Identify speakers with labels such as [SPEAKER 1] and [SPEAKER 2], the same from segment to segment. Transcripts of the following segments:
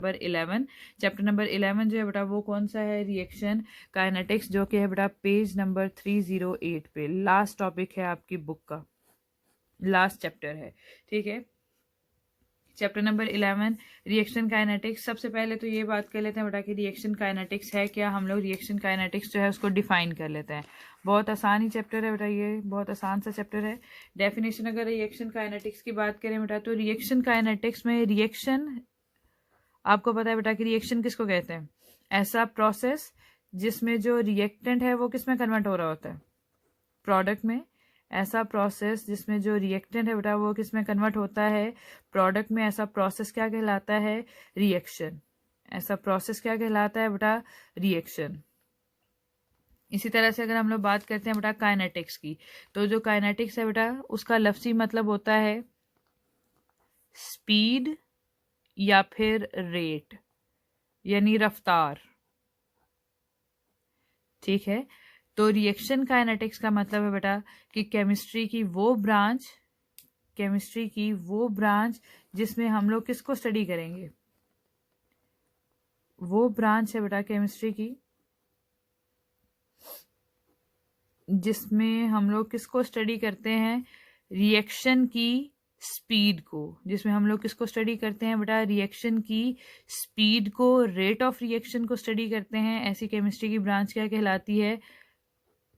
[SPEAKER 1] Number 11। Chapter number 11 जो है बेटा वो कौन सा है, रिएक्शन काइनेटिक्स, जो कि है बेटा पेज नंबर 308 पे लास्ट टॉपिक है आपकी बुक का, लास्ट चैप्टर है। ठीक है, चैप्टर नंबर 11 रिएक्शन काइनेटिक्स। सबसे पहले तो ये बात कर लेते हैं बेटा कि रिएक्शन काइनेटिक्स है क्या। हम लोग रिएक्शन काइनेटिक्स जो है उसको डिफाइन कर लेते हैं। बहुत आसान ही चैप्टर है बेटा, ये बहुत आसान सा चैप्टर है। डेफिनेशन अगर रिएक्शन काइनेटिक्स की बात करें बेटा, तो रिएक्शन काइनेटिक्स में रिएक्शन, आपको पता है बेटा कि रिएक्शन किसको कहते हैं, ऐसा प्रोसेस जिसमें जो रिएक्टेंट है वो किसमें कन्वर्ट हो रहा होता है, प्रोडक्ट में। ऐसा प्रोसेस जिसमें जो रिएक्टेंट है बेटा वो किसमें कन्वर्ट होता है, प्रोडक्ट में। ऐसा प्रोसेस क्या कहलाता है, रिएक्शन। ऐसा प्रोसेस क्या कहलाता है बेटा, रिएक्शन। इसी तरह से अगर हम लोग बात करते हैं बेटा काइनेटिक्स की, तो जो काइनेटिक्स है बेटा उसका लफ्जी मतलब होता है स्पीड या फिर रेट, यानी रफ्तार। ठीक है, तो रिएक्शन काइनेटिक्स का मतलब है बेटा कि केमिस्ट्री की वो ब्रांच, केमिस्ट्री की वो ब्रांच जिसमें हम लोग किसको स्टडी करेंगे, वो ब्रांच है बेटा केमिस्ट्री की जिसमें हम लोग किसको स्टडी करते हैं, रिएक्शन की स्पीड को। जिसमें हम लोग किसको स्टडी करते हैं बेटा, रिएक्शन की स्पीड को, रेट ऑफ रिएक्शन को स्टडी करते हैं। ऐसी केमिस्ट्री की ब्रांच क्या कहलाती है,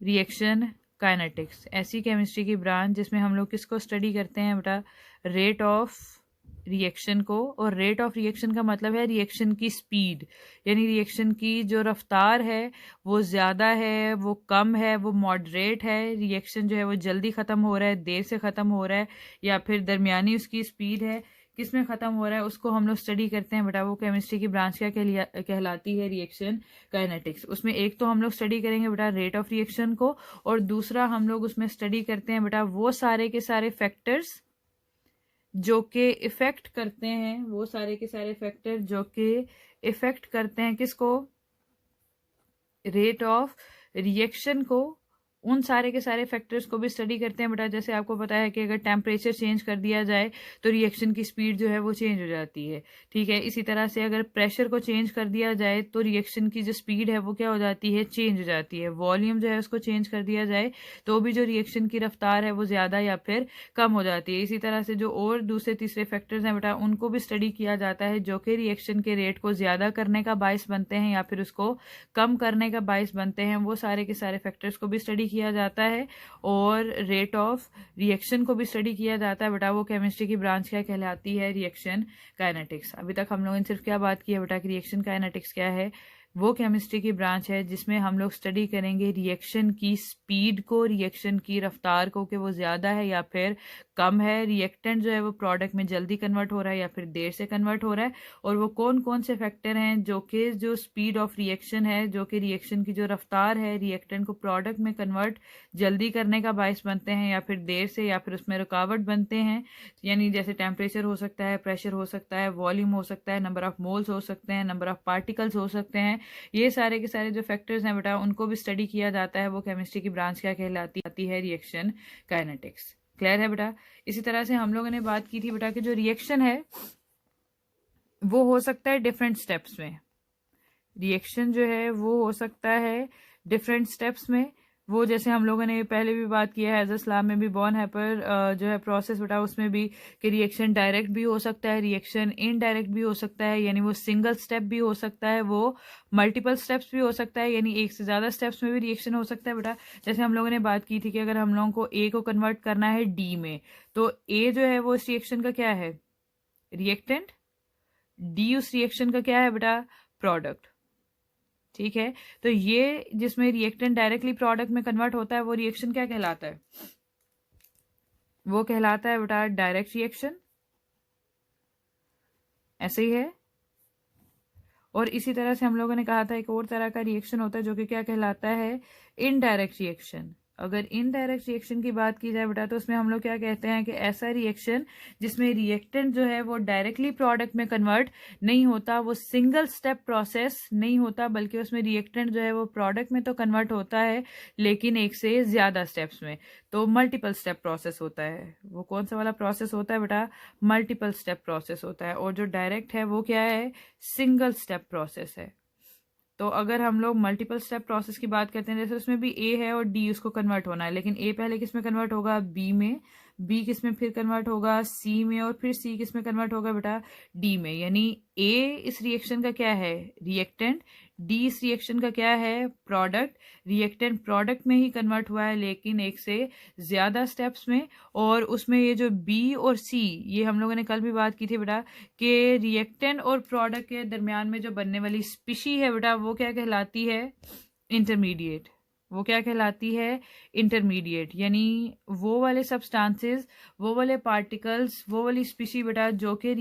[SPEAKER 1] रिएक्शन काइनेटिक्स। ऐसी केमिस्ट्री की ब्रांच जिसमें हम लोग किसको स्टडी करते हैं बेटा, रेट ऑफ रिएक्शन को। और रेट ऑफ रिएक्शन का मतलब है रिएक्शन की स्पीड, यानी रिएक्शन की जो रफ्तार है वो ज़्यादा है, वो कम है, वो मॉडरेट है। रिएक्शन जो है वो जल्दी ख़त्म हो रहा है, देर से ख़त्म हो रहा है, या फिर दरमियानी उसकी स्पीड है, किस में ख़त्म हो रहा है, उसको हम लोग स्टडी करते हैं बेटा। वो केमिस्ट्री की ब्रांच क्या कहलाती है, रिएक्शन काइनेटिक्स। उसमें एक तो हम लोग स्टडी करेंगे बेटा रेट ऑफ रिएक्शन को, और दूसरा हम लोग उसमें स्टडी करते हैं बेटा वो सारे के सारे फैक्टर्स जो कि इफेक्ट करते हैं, वो सारे के सारे फैक्टर जो कि इफेक्ट करते हैं किसको, रेट ऑफ रिएक्शन को। उन सारे के सारे फैक्टर्स को भी स्टडी करते हैं बेटा। जैसे आपको पता है कि अगर टेम्परेचर चेंज कर दिया जाए तो रिएक्शन की स्पीड जो है वो चेंज हो जाती है। ठीक है, इसी तरह से अगर प्रेशर को चेंज कर दिया जाए तो रिएक्शन की जो स्पीड है वो क्या हो जाती है, चेंज हो जाती है। वॉल्यूम जो है उसको चेंज कर दिया जाए तो भी जो रिएक्शन की रफ्तार है वो ज़्यादा या फिर कम हो जाती है। इसी तरह से जो और दूसरे तीसरे फैक्टर्स हैं बेटा उनको भी स्टडी किया जाता है जो कि रिएक्शन के रेट को ज़्यादा करने का बायस बनते हैं या फिर उसको कम करने का बायस बनते हैं। वो सारे के सारे फैक्टर्स को भी स्टडी किया जाता है और रेट ऑफ रिएक्शन को भी स्टडी किया जाता है बेटा। वो केमिस्ट्री की ब्रांच क्या कहलाती है, रिएक्शन काइनेटिक्स। अभी तक हम लोगों ने सिर्फ क्या बात की है बेटा कि रिएक्शन काइनेटिक्स क्या है, वो केमिस्ट्री की ब्रांच है जिसमें हम लोग स्टडी करेंगे रिएक्शन की स्पीड को, रिएक्शन की रफ्तार को, कि वो ज़्यादा है या फिर कम है। रिएक्टेंट जो है वो प्रोडक्ट में जल्दी कन्वर्ट हो रहा है या फिर देर से कन्वर्ट हो रहा है। और वो कौन कौन से फैक्टर हैं जो कि जो स्पीड ऑफ रिएक्शन है, जो कि रिएक्शन की जो रफ्तार है रिएक्टेंट को प्रोडक्ट में कन्वर्ट जल्दी करने का बायस बनते हैं या फिर देर से, या फिर उसमें रुकावट बनते हैं। यानी जैसे टेम्परेचर हो सकता है, प्रेशर हो सकता है, वॉल्यूम हो सकता है, नंबर ऑफ मोल्स हो सकते हैं, नंबर ऑफ पार्टिकल्स हो सकते हैं। ये सारे के सारे जो फैक्टर्स हैं बेटा उनको भी स्टडी किया जाता है। वो केमिस्ट्री की ब्रांच क्या कहलाती है, रिएक्शन काइनेटिक्स। क्लियर है बेटा। इसी तरह से हम लोगों ने बात की थी बेटा कि जो रिएक्शन है वो हो सकता है डिफरेंट स्टेप्स में। रिएक्शन जो है वो हो सकता है डिफरेंट स्टेप्स में। वो जैसे हम लोगों ने पहले भी बात किया है एजस्लाम में भी, बॉर्न हैपर जो है प्रोसेस बेटा उसमें भी कि रिएक्शन डायरेक्ट भी हो सकता है, रिएक्शन इनडायरेक्ट भी हो सकता है, यानी वो सिंगल स्टेप भी हो सकता है, वो मल्टीपल स्टेप्स भी हो सकता है, यानी एक से ज़्यादा स्टेप्स में भी रिएक्शन हो सकता है बेटा। जैसे हम लोगों ने बात की थी कि अगर हम लोगों को ए को कन्वर्ट करना है डी में, तो ए जो है वो इस रिएक्शन का क्या है, रिएक्टेंट, डी उस रिएक्शन का क्या है बेटा, प्रोडक्ट। ठीक है, तो ये जिसमें रिएक्टेंट डायरेक्टली प्रोडक्ट में कन्वर्ट होता है वो रिएक्शन क्या कहलाता है, वो कहलाता है बेटा डायरेक्ट रिएक्शन। ऐसे ही है। और इसी तरह से हम लोगों ने कहा था एक और तरह का रिएक्शन होता है जो कि क्या कहलाता है, इनडायरेक्ट रिएक्शन। अगर इनडायरेक्ट रिएक्शन की बात की जाए बेटा तो उसमें हम लोग क्या कहते हैं कि ऐसा रिएक्शन जिसमें रिएक्टेंट जो है वो डायरेक्टली प्रोडक्ट में कन्वर्ट नहीं होता, वो सिंगल स्टेप प्रोसेस नहीं होता, बल्कि उसमें रिएक्टेंट जो है वो प्रोडक्ट में तो कन्वर्ट होता है लेकिन एक से ज्यादा स्टेप्स में, तो मल्टीपल स्टेप प्रोसेस होता है। वो कौन सा वाला प्रोसेस होता है बेटा? मल्टीपल स्टेप प्रोसेस होता है। और जो डायरेक्ट है वो क्या है? सिंगल स्टेप प्रोसेस है। तो अगर हम लोग मल्टीपल स्टेप प्रोसेस की बात करते हैं, जैसे उसमें भी ए है और डी उसको कन्वर्ट होना है, लेकिन ए पहले किस में कन्वर्ट होगा? बी में, बी किस में फिर कन्वर्ट होगा? सी में, और फिर सी किस में कन्वर्ट होगा बेटा? डी में। यानी ए इस रिएक्शन का क्या है? रिएक्टेंट। डी इस रिएक्शन का क्या है? प्रोडक्ट। रिएक्टेंट प्रोडक्ट में ही कन्वर्ट हुआ है लेकिन एक से ज्यादा स्टेप्स में। और उसमें ये जो बी और सी, ये हम लोगों ने कल भी बात की थी बेटा कि रिएक्टेंट और प्रोडक्ट के दरमियान में जो बनने वाली स्पीशी है बेटा वो क्या कहलाती है? इंटरमीडिएट। वो क्या कहलाती है? इंटरमीडिएट। यानी वो वाले सब्सटेंसेस, वो वाले पार्टिकल्स, वो वाली स्पीशी बेटा जो कि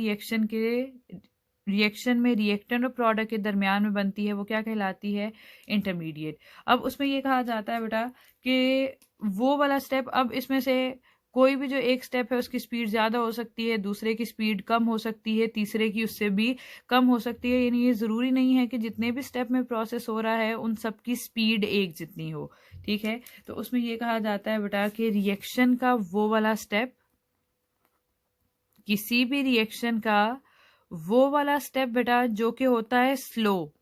[SPEAKER 1] रिएक्शन में रिएक्टेंट और प्रोडक्ट के दरमियान में बनती है, वो क्या कहलाती है? इंटरमीडिएट। अब उसमें ये कहा जाता है बेटा कि वो वाला स्टेप, अब इसमें से कोई भी जो एक स्टेप है उसकी स्पीड ज्यादा हो सकती है, दूसरे की स्पीड कम हो सकती है, तीसरे की उससे भी कम हो सकती है। यानी ये जरूरी नहीं है कि जितने भी स्टेप में प्रोसेस हो रहा है उन सब की स्पीड एक जितनी हो। ठीक है, तो उसमें ये कहा जाता है बेटा कि रिएक्शन का वो वाला स्टेप, किसी भी रिएक्शन का वो वाला स्टेप बेटा जो कि होता है स्लो,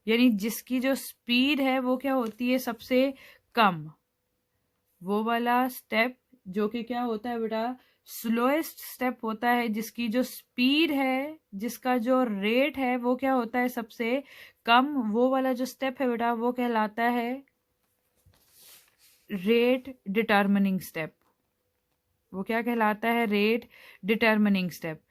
[SPEAKER 1] यानी जिसकी जो स्पीड है वो क्या होती है? सबसे कम। वो वाला स्टेप जो कि क्या होता है बेटा? स्लोएस्ट स्टेप होता है, जिसकी जो स्पीड है, जिसका जो रेट है वो क्या होता है? सबसे कम। वो वाला जो स्टेप है बेटा वो कहलाता है रेट डिटर्मिनिंग स्टेप। वो क्या कहलाता है? Rate determining step.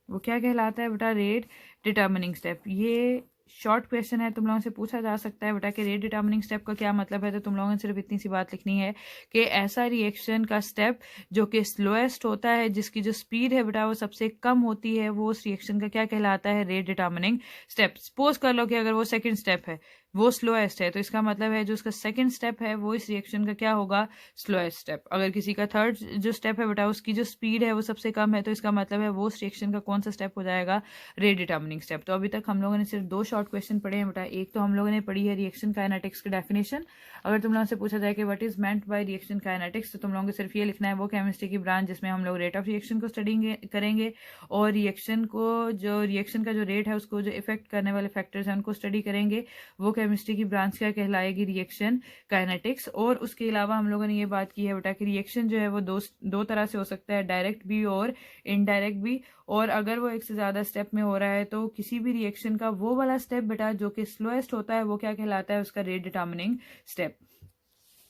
[SPEAKER 1] वो क्या कहलाता है बेटा? Rate determining step. ये शॉर्ट क्वेश्चन है, तुम लोगों से पूछा जा सकता है बेटा कि रेट डिटर्मिनिंग स्टेप का क्या मतलब है, तो तुम लोगों ने सिर्फ इतनी सी बात लिखनी है कि ऐसा रिएक्शन का स्टेप जो कि स्लोएस्ट होता है, जिसकी जो स्पीड है बेटा वो सबसे कम होती है, वो उस रिएक्शन का क्या कहलाता है? Rate determining step. सपोज कर लो कि अगर वो सेकंड स्टेप है वो स्लोएस्ट है, तो इसका मतलब है जो उसका सेकंड स्टेप है वो इस रिएक्शन का क्या होगा? Slowest step. अगर किसी का थर्ड जो स्टेप है बेटा उसकी जो स्पीड है वो सबसे कम है, तो इसका मतलब है वो उस रिएक्शन का कौन सा स्टेप हो जाएगा? Rate determining step. तो अभी तक हम लोगों ने सिर्फ दो शॉर्ट क्वेश्चन पढ़े हैं बेटा। एक तो हम लोगों ने पढ़ी है रिएक्शन काइनेटिक्स की डेफिनेशन। अगर तुम लोगों से पूछा जाए कि what is meant by reaction kinetics, तो तुम लोगों को सिर्फ ये लिखना है वो केमिस्ट्री की ब्रांच जिसमें हम लोग रेट ऑफ रिएक्शन को स्टडी करेंगे, और रिएक्शन को जो रिएक्शन का जो रेट है उसको जो इफेक्ट करने वाले फैक्टर्स हैं उनको स्टडी करेंगे। वो केमिस्ट्री की ब्रांच क्या कहलाएगी? Reaction kinetics. और उसके अलावा हम लोगों ने ये बात की है बेटा कि रिएक्शन जो है वो दो तरह से हो सकता है, डायरेक्ट भी और इनडायरेक्ट भी। और अगर वो एक से ज्यादा स्टेप में हो रहा है तो किसी भी रिएक्शन का वो वाला स्टेप बेटा जो कि स्लोएस्ट होता है वो क्या कहलाता है? उसका रेट डिटर्मिनिंग स्टेप।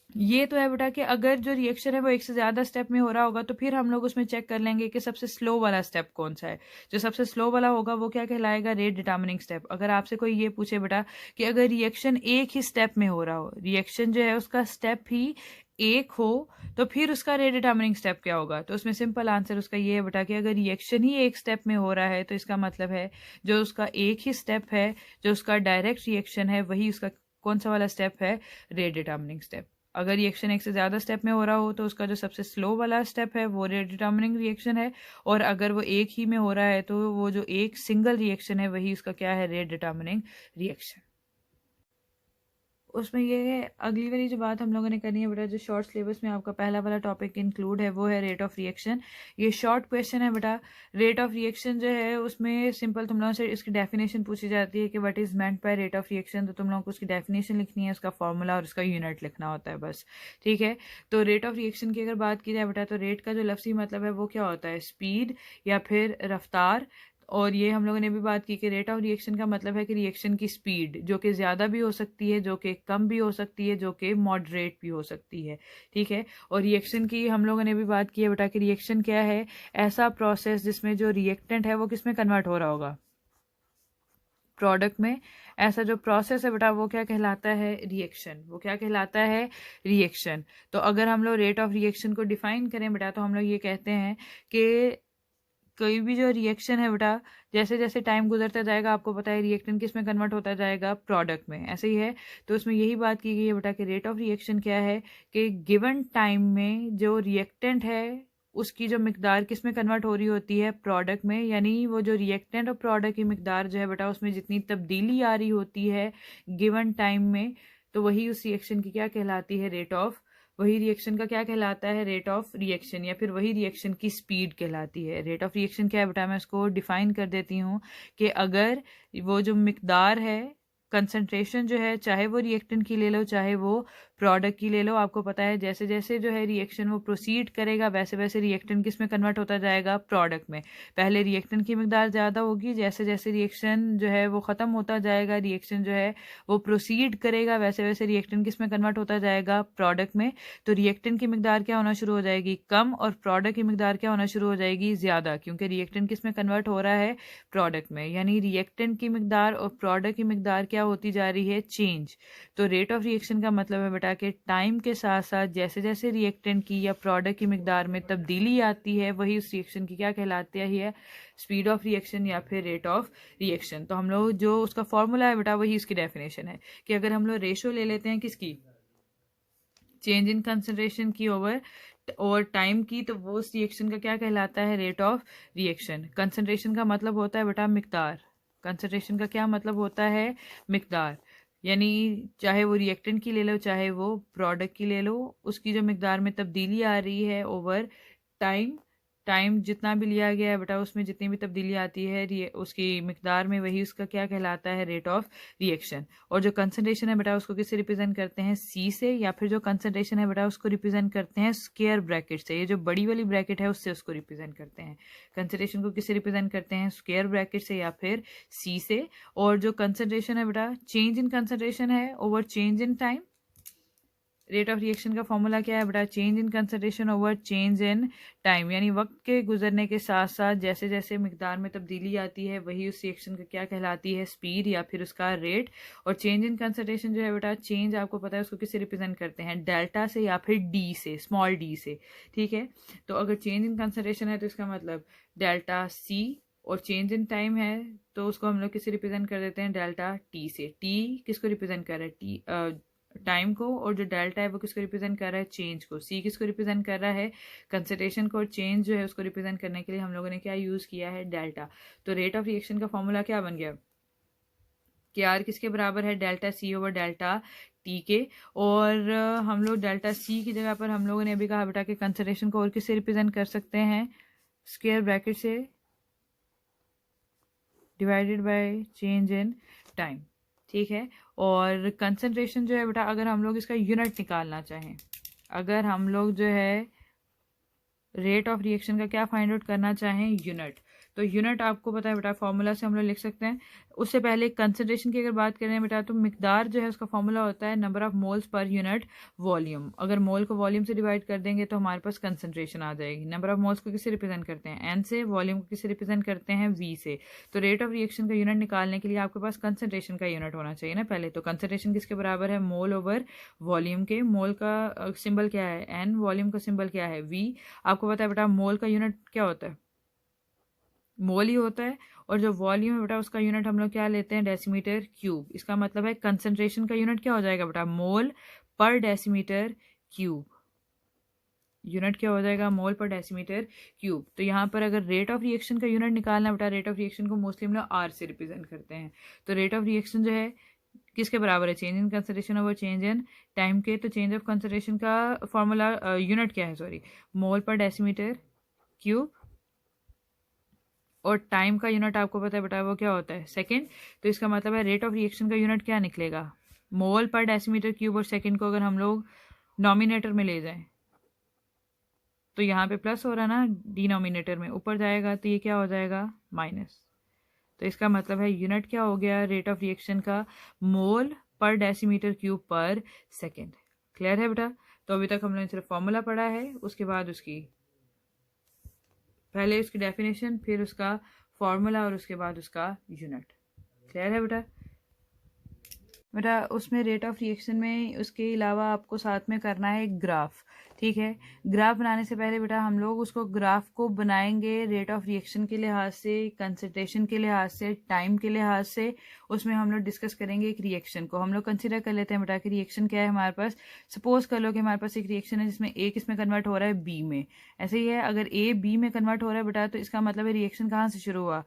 [SPEAKER 1] ये तो है बेटा कि अगर जो रिएक्शन है वो एक से ज्यादा स्टेप में हो रहा होगा तो फिर हम लोग उसमें चेक कर लेंगे कि सबसे स्लो वाला स्टेप कौन सा है। जो सबसे स्लो वाला होगा वो क्या कहलाएगा? Rate determining step. अगर आपसे कोई ये पूछे बेटा कि अगर रिएक्शन एक ही स्टेप में हो रहा हो, रिएक्शन जो है उसका स्टेप ही एक हो, तो फिर उसका रेट डिटर्मिनिंग स्टेप क्या होगा? तो उसमें सिंपल आंसर उसका ये है बेटा कि अगर रिएक्शन ही एक स्टेप में हो रहा है तो इसका मतलब है जो उसका एक ही स्टेप है, जो उसका डायरेक्ट रिएक्शन है, वही उसका कौन सा वाला स्टेप है? Rate determining step. अगर रिएक्शन एक से ज्यादा स्टेप में हो रहा हो तो उसका जो सबसे स्लो वाला स्टेप है वो रेट डिटर्मिनिंग रिएक्शन है, और अगर वो एक ही में हो रहा है तो वो जो एक सिंगल रिएक्शन है वही उसका क्या है? Rate determining reaction. उसमें ये है, अगली वाली जो बात हम लोगों ने करनी है बेटा, जो शॉर्ट सिलेबस में आपका पहला वाला टॉपिक इंक्लूड है वो है रेट ऑफ रिएक्शन। ये शॉर्ट क्वेश्चन है बेटा। रेट ऑफ रिएक्शन जो है उसमें सिंपल तुम लोगों से इसकी डेफिनेशन पूछी जाती है कि what is meant by rate of reaction, तो तुम लोगों को उसकी डेफिनेशन लिखनी है, उसका फॉर्मूला और उसका यूनिट लिखना होता है बस। ठीक है, तो रेट ऑफ रिएक्शन की अगर बात की जाए बेटा तो रेट का जो लफ्जी मतलब है वो क्या होता है? स्पीड या फिर रफ्तार। और ये हम लोगों ने भी बात की कि रेट ऑफ रिएक्शन का मतलब है कि रिएक्शन की स्पीड जो कि ज्यादा भी हो सकती है, जो कि कम भी हो सकती है, जो कि मॉडरेट भी हो सकती है। ठीक है, और रिएक्शन की हम लोगों ने भी बात की है बेटा कि रिएक्शन क्या है? ऐसा प्रोसेस जिसमें जो रिएक्टेंट है वो किसमें कन्वर्ट हो रहा होगा? प्रोडक्ट में। ऐसा जो प्रोसेस है बेटा वो क्या कहलाता है? रिएक्शन। वो क्या कहलाता है? रिएक्शन। तो अगर हम लोग रेट ऑफ रिएक्शन को डिफाइन करें बेटा तो हम लोग ये कहते हैं कि कोई भी जो रिएक्शन है बेटा, जैसे जैसे टाइम गुजरता जाएगा आपको पता है रिएक्टेंट किस में कन्वर्ट होता जाएगा, प्रोडक्ट में, ऐसे ही है। तो उसमें यही बात की गई है बेटा कि रेट ऑफ रिएक्शन क्या है कि गिवन टाइम में जो रिएक्टेंट है उसकी जो मिकदार किस में कन्वर्ट हो रही होती है, प्रोडक्ट में। यानी वो जो रिएक्टेंट और प्रोडक्ट की मिकदार जो है बेटा उसमें जितनी तब्दीली आ रही होती है गिवन टाइम में, तो वही उस रिएक्शन की क्या कहलाती है, रेट ऑफ, वही रिएक्शन का क्या कहलाता है, रेट ऑफ रिएक्शन, या फिर वही रिएक्शन की स्पीड कहलाती है। रेट ऑफ रिएक्शन क्या है बेटा, मैं इसको डिफाइन कर देती हूँ कि अगर वो जो मिकदार है, कंसंट्रेशन जो है, चाहे वो रिएक्टेंट की ले लो चाहे वो प्रोडक्ट की ले लो, आपको पता है जैसे जैसे जो है रिएक्शन वो प्रोसीड करेगा वैसे वैसे रिएक्टेंट किस में कन्वर्ट होता जाएगा, प्रोडक्ट में। पहले रिएक्टेंट की मिकदार ज़्यादा होगी, जैसे जैसे रिएक्शन जो है वो ख़त्म होता जाएगा, रिएक्शन जो है वो प्रोसीड करेगा वैसे वैसे रिएक्टेंट किस में कन्वर्ट होता जाएगा, प्रोडक्ट में। तो रिएक्टेंट की मिकदार क्या होना शुरू हो जाएगी, कम, और प्रोडक्ट की मिकदार क्या होना शुरू हो जाएगी, ज़्यादा, क्योंकि रिएक्टेंट किस में कन्वर्ट हो रहा है, प्रोडक्ट में। यानी रिएक्टेंट की मिकदार और प्रोडक्ट की मिकदार क्या होती जा रही है, चेंज। तो रेट ऑफ रिएक्शन का मतलब है बेटा कि टाइम के साथ साथ जैसे जैसे रिएक्टेंट की या प्रोडक्ट की मिकदार में तब्दीली आती है वही उस रिएक्शन की क्या कहलाती है, स्पीड ऑफ रिएक्शन या फिर रेट ऑफ रिएक्शन। तो हम लोग जो उसका फॉर्मूला है बेटा वही उसकी डेफिनेशन है कि अगर हम लोग रेशो ले लेते हैं किसकी, चेंज इन कंसंट्रेशन की ओवर टाइम की, तो वो उस रिएक्शन का क्या कहलाता है, रेट ऑफ रिएक्शन। कंसंट्रेशन का मतलब होता है बेटा मिकदार, कंसंट्रेशन का क्या मतलब होता है, मिकदार। यानी चाहे वो रिएक्टेंट की ले लो चाहे वो प्रोडक्ट की ले लो, उसकी जो मिकदार में तब्दीली आ रही है ओवर टाइम, टाइम जितना भी लिया गया है बेटा उसमें जितनी भी तब्दीली आती है उसकी मिकदार में, वही उसका क्या कहलाता है, रेट ऑफ रिएक्शन। और जो कंसंट्रेशन है बेटा उसको किससे रिप्रेजेंट करते हैं, सी से, या फिर जो कंसंट्रेशन है बेटा उसको रिप्रेजेंट करते हैं स्क्वायर ब्रैकेट से, ये जो बड़ी वाली ब्रैकेट है उससे उसको रिप्रेजेंट करते हैं। कंसंट्रेशन को किससे रिप्रेजेंट करते हैं, स्क्वायर ब्रैकेट से या फिर सी से। और जो कंसंट्रेशन है बेटा, चेंज इन कंसंट्रेशन है over change in time. Rate of reaction का फॉर्मूला क्या है बेटा, change in concentration over change in time. यानी वक्त के गुजरने के साथ साथ जैसे जैसे मिकदार में तब्दीली आती है वही उस रिएक्शन का क्या कहलाती है, स्पीड या फिर उसका रेट। और चेंज इन कंसंट्रेशन जो है बेटा, चेंज आपको पता है उसको किससे रिप्रेजेंट करते हैं, डेल्टा से या फिर डी से, स्मॉल डी से, ठीक है। तो अगर चेंज इन कंसंट्रेशन है तो इसका मतलब डेल्टा सी, और चेंज इन टाइम है तो उसको हम लोग किससे रिप्रेजेंट कर देते हैं, डेल्टा टी से। टी किसको रिप्रेजेंट कर रहा है, टी टाइम को, और जो डेल्टा है वो किसको रिप्रेजेंट कर रहा है, चेंज को। सी किसको रिप्रेजेंट कर रहा है, कंसंट्रेशन को, और चेंज जो है उसको रिप्रेजेंट करने के लिए हम लोगों ने क्या यूज किया है, डेल्टा। तो रेट ऑफ रिएक्शन का फॉर्मूला क्या बन गया कि आर किसके बराबर है, delta C over delta T के। और हम लोग डेल्टा सी की जगह पर हम लोगों ने अभी कहा बेटा कि कंसंट्रेशन को और किससे रिप्रेजेंट कर सकते हैं, स्क्वायर ब्रैकेट से divided by change in time, ठीक है। और कंसंट्रेशन जो है बेटा अगर हम लोग इसका यूनिट निकालना चाहें, अगर हम लोग जो है रेट ऑफ रिएक्शन का क्या फाइंड आउट करना चाहें, यूनिट, तो यूनिट आपको पता है बेटा फॉर्मूला से हम लोग लिख सकते हैं। उससे पहले कंसंट्रेशन की अगर बात करें बेटा तो मिकदार जो है उसका फॉर्मूला होता है number of moles per unit volume. अगर मोल को वॉल्यूम से डिवाइड कर देंगे तो हमारे पास कंसंट्रेशन आ जाएगी। नंबर ऑफ मोल्स को किससे रिप्रेजेंट करते हैं, एन से, वॉल्यूम को किससे रिप्रेजेंट करते हैं, वी से। तो रेट ऑफ रिएक्शन का यूनिट निकालने के लिए आपके पास कंसंट्रेशन का यूनिट होना चाहिए ना पहले। तो कंसंट्रेशन किसके बराबर है, मोल ओवर वॉल्यूम के। मोल का सिंबल क्या है, एन, वॉल्यूम का सिंबल क्या है, वी। आपको पता है बेटा मोल का यूनिट क्या होता है, मोल ही होता है। और जो वॉल्यूम है बेटा उसका यूनिट हम लोग क्या लेते हैं, डेसीमीटर क्यूब। इसका मतलब है कंसंट्रेशन का यूनिट क्या हो जाएगा बेटा, मोल पर डेसीमीटर क्यूब। यूनिट क्या हो जाएगा, मोल पर डेसीमीटर क्यूब। तो यहाँ पर अगर रेट ऑफ रिएक्शन का यूनिट निकालना बेटा, रेट ऑफ रिएक्शन को मोस्टली हम लोग आर से रिप्रेजेंट करते हैं। तो रेट ऑफ रिएक्शन जो है किसके बराबर है, change in concentration over change in time के। तो चेंज ऑफ कंसंट्रेशन का फॉर्मूला यूनिट क्या है, सॉरी, मोल पर डेसीमीटर क्यूब। और टाइम का यूनिट आपको पता है बेटा वो क्या होता है, सेकंड। तो इसका मतलब है रेट ऑफ रिएक्शन का यूनिट क्या निकलेगा, मोल पर डेसीमीटर क्यूब। और सेकंड को अगर हम लोग नॉमिनेटर में ले जाएं तो यहाँ पे प्लस हो रहा है ना, डिनोमिनेटर में ऊपर जाएगा तो ये क्या हो जाएगा, माइनस। तो इसका मतलब है यूनिट क्या हो गया रेट ऑफ रिएक्शन का, मोल पर डेसीमीटर क्यूब पर सेकेंड। क्लियर है बेटा। तो अभी तक हमने सिर्फ फॉर्मूला पढ़ा है, उसके बाद उसकी पहले उसकी डेफिनेशन, फिर उसका फॉर्मूला और उसके बाद उसका यूनिट। क्लियर है बेटा। बेटा उसमें रेट ऑफ रिएक्शन में उसके अलावा आपको साथ में करना है ग्राफ। ठीक है, ग्राफ बनाने से पहले बेटा हम लोग उसको ग्राफ को बनाएंगे रेट ऑफ रिएक्शन के लिहाज से, कंसंट्रेशन के लिहाज से, टाइम के लिहाज से। उसमें हम लोग डिस्कस करेंगे एक रिएक्शन को। हम लोग कंसिडर कर लेते हैं बेटा कि रिएक्शन क्या है हमारे पास। सपोज कर लो कि हमारे पास एक रिएक्शन है जिसमें ए किसमें कन्वर्ट हो रहा है, बी में। ऐसे ही है, अगर ए बी में कन्वर्ट हो रहा है बेटा तो इसका मतलब है रिएक्शन कहाँ से शुरू हुआ,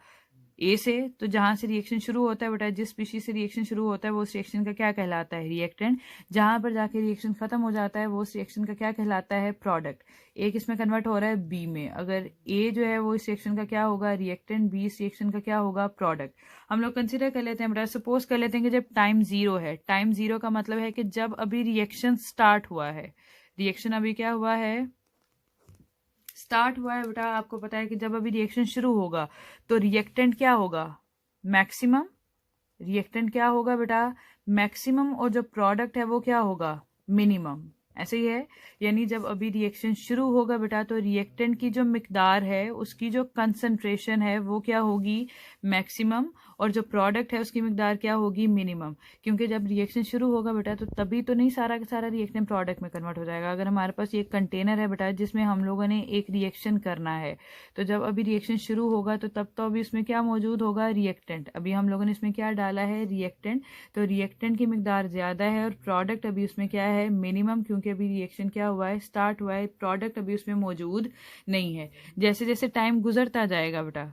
[SPEAKER 1] ए से। तो जहां से रिएक्शन शुरू होता है बेटा, जिस स्पीशीज से रिएक्शन शुरू होता है वो उस रिएक्शन का क्या कहलाता है, रिएक्टेंट। जहां पर जाके रिएक्शन खत्म हो जाता है वो उस रिएक्शन का क्या कहलाता है, प्रोडक्ट। ए किसमें कन्वर्ट हो रहा है, बी में। अगर ए जो है वो इस रिएक्शन का क्या होगा, रिएक्टेंट, बी इस रिएक्शन का क्या होगा, प्रोडक्ट। हम लोग कंसिडर कर लेते हैं बेटा, सपोज कर लेते हैं कि जब टाइम जीरो है। टाइम जीरो का मतलब है कि जब अभी रिएक्शन स्टार्ट हुआ है। रिएक्शन अभी क्या हुआ है, स्टार्ट हुआ है बेटा। आपको पता है कि जब अभी रिएक्शन शुरू होगा तो रिएक्टेंट क्या होगा, मैक्सिमम। रिएक्टेंट क्या होगा बेटा, मैक्सिमम। और जो प्रोडक्ट है वो क्या होगा, मिनिमम। ऐसे ही है, यानी जब अभी रिएक्शन शुरू होगा बेटा तो रिएक्टेंट की जो मिकदार है, उसकी जो कंसंट्रेशन है वो क्या होगी, मैक्सिमम। और जो प्रोडक्ट है उसकी मिकदार क्या होगी, मिनिमम। क्योंकि जब रिएक्शन शुरू होगा बेटा तो तभी तो नहीं सारा का सारा रिएक्टेंट प्रोडक्ट में कन्वर्ट हो जाएगा। अगर हमारे पास ये कंटेनर है बेटा जिसमें हम लोगों ने एक रिएक्शन करना है, तो जब अभी रिएक्शन शुरू होगा तो तब तो अभी उसमें क्या मौजूद होगा, रिएक्टेंट। अभी हम लोगों ने इसमें क्या डाला है, रिएक्टेंट। तो रिएक्टेंट की मिकदार ज्यादा है और प्रोडक्ट अभी उसमें क्या है, मिनिमम। क्योंकि अभी रिएक्शन क्या हुआ है, स्टार्ट हुआ है, प्रोडक्ट अभी उसमें मौजूद नहीं है। जैसे जैसे टाइम गुजरता जाएगा बेटा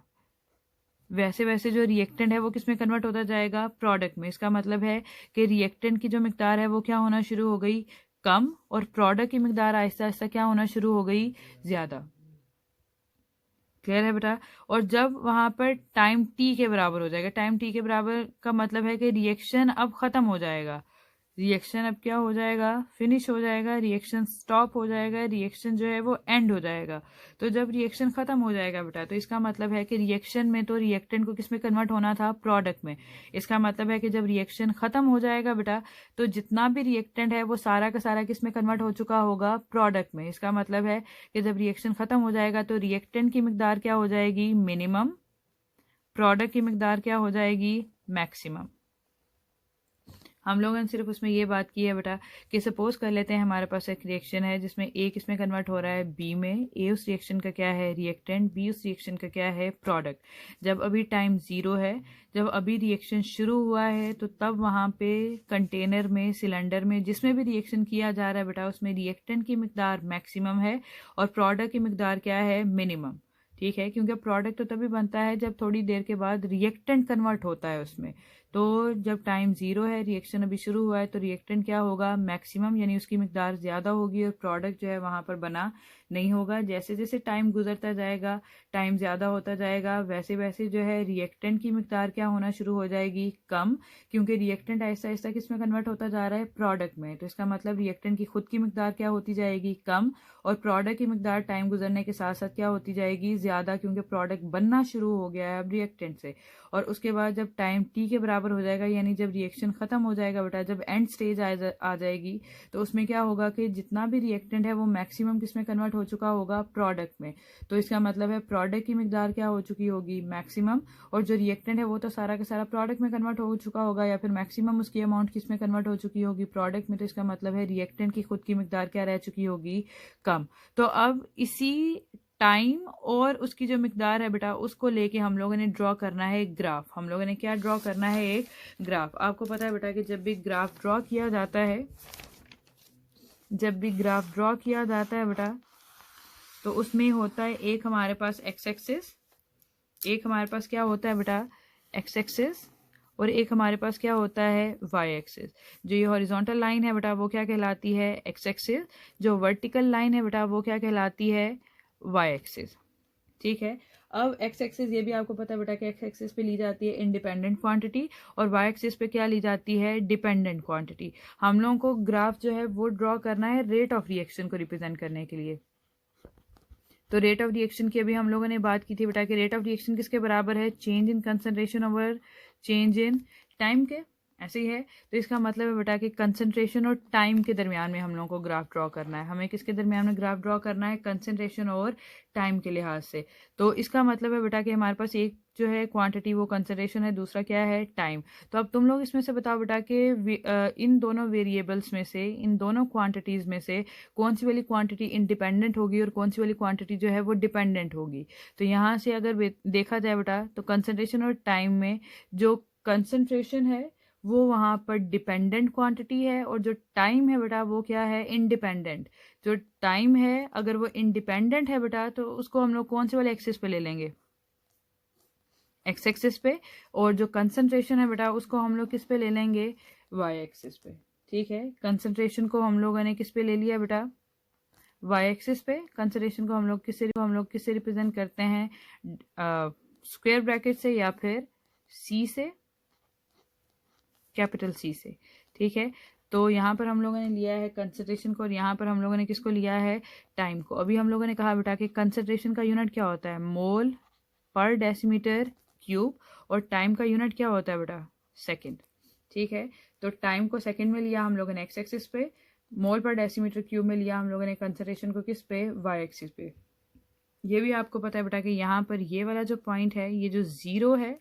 [SPEAKER 1] वैसे वैसे जो रिएक्टेंट है वो किसमें कन्वर्ट होता जाएगा, प्रोडक्ट में। इसका मतलब है कि रिएक्टेंट की जो मिकदार है वो क्या होना शुरू हो गई, कम। और प्रोडक्ट की मिकदार आहिस्ता आहिस्ता क्या होना शुरू हो गई, ज्यादा। क्लियर है बेटा। और जब वहां पर टाइम टी के बराबर हो जाएगा, टाइम टी के बराबर का मतलब है कि रिएक्शन अब खत्म हो जाएगा। रिएक्शन अब क्या हो जाएगा, फिनिश हो जाएगा, रिएक्शन स्टॉप हो जाएगा, रिएक्शन जो है वो एंड हो जाएगा। तो जब रिएक्शन खत्म हो जाएगा बेटा तो इसका मतलब है कि रिएक्शन में तो रिएक्टेंट को किसमें कन्वर्ट होना था, प्रोडक्ट में। इसका मतलब है कि जब रिएक्शन खत्म हो जाएगा बेटा तो जितना भी रिएक्टेंट है वो सारा का सारा किसमें कन्वर्ट हो चुका होगा, प्रोडक्ट में। इसका मतलब है कि जब रिएक्शन खत्म हो जाएगा तो रिएक्टेंट की मिकदार क्या हो जाएगी, मिनिमम। प्रोडक्ट की मिकदार क्या हो जाएगी, मैक्सिमम। हम लोगों ने सिर्फ उसमें ये बात की है बेटा कि सपोज कर लेते हैं हमारे पास एक रिएक्शन है जिसमें ए किसमें कन्वर्ट हो रहा है, बी में। ए उस रिएक्शन का क्या है, रिएक्टेंट। बी उस रिएक्शन का क्या है, प्रोडक्ट। जब अभी टाइम जीरो है, जब अभी रिएक्शन शुरू हुआ है, तो तब वहां पे कंटेनर में, सिलेंडर में, जिसमें भी रिएक्शन किया जा रहा है बेटा उसमें रिएक्टेंट की मिकदार मैक्सिमम है और प्रोडक्ट की मिकदार क्या है, मिनिमम। ठीक है, क्योंकि प्रोडक्ट तो तभी बनता है जब थोड़ी देर के बाद रिएक्टेंट कन्वर्ट होता है उसमें। तो जब टाइम जीरो है, रिएक्शन अभी शुरू हुआ है, तो रिएक्टेंट क्या होगा, मैक्सिमम, यानी उसकी मिकदार ज्यादा होगी और प्रोडक्ट जो है वहां पर बना नहीं होगा। जैसे जैसे टाइम गुजरता जाएगा, टाइम ज्यादा होता जाएगा, वैसे वैसे जो है रिएक्टेंट की मिकदार क्या होना शुरू हो जाएगी, कम। क्योंकि रिएक्टेंट आहिस्ता आहिस्ता किसमें कन्वर्ट होता जा रहा है, प्रोडक्ट में। तो इसका मतलब रिएक्टेंट की खुद की मिकदार क्या होती जाएगी, कम। और प्रोडक्ट की मिकदार टाइम गुजरने के साथ साथ क्या होती जाएगी, ज्यादा। क्योंकि प्रोडक्ट बनना शुरू हो गया है अब रिएक्टेंट से। और उसके बाद जब टाइम टी के बराबर हो जाएगा, यानी जब रिएक्शन खत्म हो जाएगा बेटा, जब एंड स्टेज आ जाएगी, तो उसमें क्या होगा कि जितना भी रिएक्टेंट है वो मैक्सिमम किसमें कन्वर्ट हो चुका होगा, प्रोडक्ट में। तो इसका मतलब है प्रोडक्ट की मिकदार क्या हो चुकी होगी, मैक्सिमम। और जो रिएक्टेंट है वो तो सारा का सारा प्रोडक्ट में कन्वर्ट हो चुका होगा, या फिर मैक्सिमम उसकी अमाउंट किसमें कन्वर्ट हो चुकी होगी, प्रोडक्ट में। तो इसका मतलब है रिएक्टेंट की खुद की मिकदार क्या रह चुकी होगी, कम। तो अब इसी टाइम और उसकी जो मिकदार है बेटा उसको लेके हम लोगों ने ड्रॉ करना है एक ग्राफ। हम लोगों ने क्या ड्रॉ करना है, एक ग्राफ। आपको पता है बेटा कि जब भी ग्राफ ड्रॉ किया जाता है, जब भी ग्राफ ड्रॉ किया जाता है बेटा, तो उसमें होता है एक हमारे पास एक्स एक्सिस, एक हमारे पास क्या होता है बेटा, एक्स एक्सिस, और एक हमारे पास क्या होता है, वाई एक्सिस। जो ये हॉरिजॉन्टल लाइन है बेटा वो क्या कहलाती है, एक्स एक्सिस। जो वर्टिकल लाइन है बेटा वो क्या कहलाती है, वाई एक्सिस। ठीक है, अब एक्स एक्सिस ये भी आपको पता है बेटा कि एक्स एक्सिस पे ली जाती है इंडिपेंडेंट क्वांटिटी और वाई एक्सिस पे क्या ली जाती है, डिपेंडेंट क्वांटिटी। हम लोगों को ग्राफ जो है वो ड्रॉ करना है रेट ऑफ रिएक्शन को रिप्रेजेंट करने के लिए। तो रेट ऑफ रिएक्शन की अभी हम लोगों ने बात की थी बेटा कि रेट ऑफ रिएक्शन किसके बराबर है, change in concentration over change in time के। ऐसे ही है। तो इसका मतलब है बेटा कि कंसंट्रेशन और टाइम के दरमियान में हम लोगों को ग्राफ ड्रॉ करना है। हमें किसके दरमियान में ग्राफ ड्रॉ करना है? कंसंट्रेशन और टाइम के लिहाज से। तो इसका मतलब है बेटा कि हमारे पास एक जो है क्वांटिटी वो कंसंट्रेशन है, दूसरा क्या है? टाइम। तो अब तुम लोग इसमें से बताओ बेटा कि इन दोनों वेरिएबल्स में से, इन दोनों क्वांटिटीज़ में से कौन सी वाली क्वांटिटी इंडिपेंडेंट होगी और कौन सी वाली क्वांटिटी जो है वो डिपेंडेंट होगी। तो यहाँ से अगर देखा जाए बेटा तो कंसंट्रेशन और टाइम में जो कंसंट्रेशन है वो वहाँ पर डिपेंडेंट क्वांटिटी है और जो टाइम है बेटा वो क्या है? इंडिपेंडेंट। जो टाइम है अगर वो इंडिपेंडेंट है बेटा तो उसको हम लोग कौन से वाले एक्सिस पे ले लेंगे? एक्स एक्सिस पे। और जो कंसंट्रेशन है बेटा उसको हम लोग किस पे ले लेंगे? वाई एक्सिस पे। ठीक है, कंसंट्रेशन को हम लोगों ने किस पे ले लिया बेटा? वाई एक्सिस पे। कंसंट्रेशन को हम लोग किससे रिप्रेजेंट करते हैं? स्क्वायर ब्रैकेट से या फिर सी से, कैपिटल सी से। ठीक है, तो यहाँ पर हम लोगों ने लिया है कंसंट्रेशन को और यहाँ पर हम लोगों ने किसको लिया है? टाइम को। अभी हम लोगों ने कहा बेटा कि कंसंट्रेशन का यूनिट क्या होता है? मोल पर डेसीमीटर क्यूब। और टाइम का यूनिट क्या होता है बेटा? सेकेंड। ठीक है, तो टाइम को सेकेंड में लिया हम लोगों ने एक्स एक्सिस पे, मोल पर डेसीमीटर क्यूब में लिया हम लोगों ने कंसंट्रेशन को किस पे? वाई एक्सिस पे। ये भी आपको पता है बेटा कि यहाँ पर ये वाला जो पॉइंट है, ये जो जीरो है,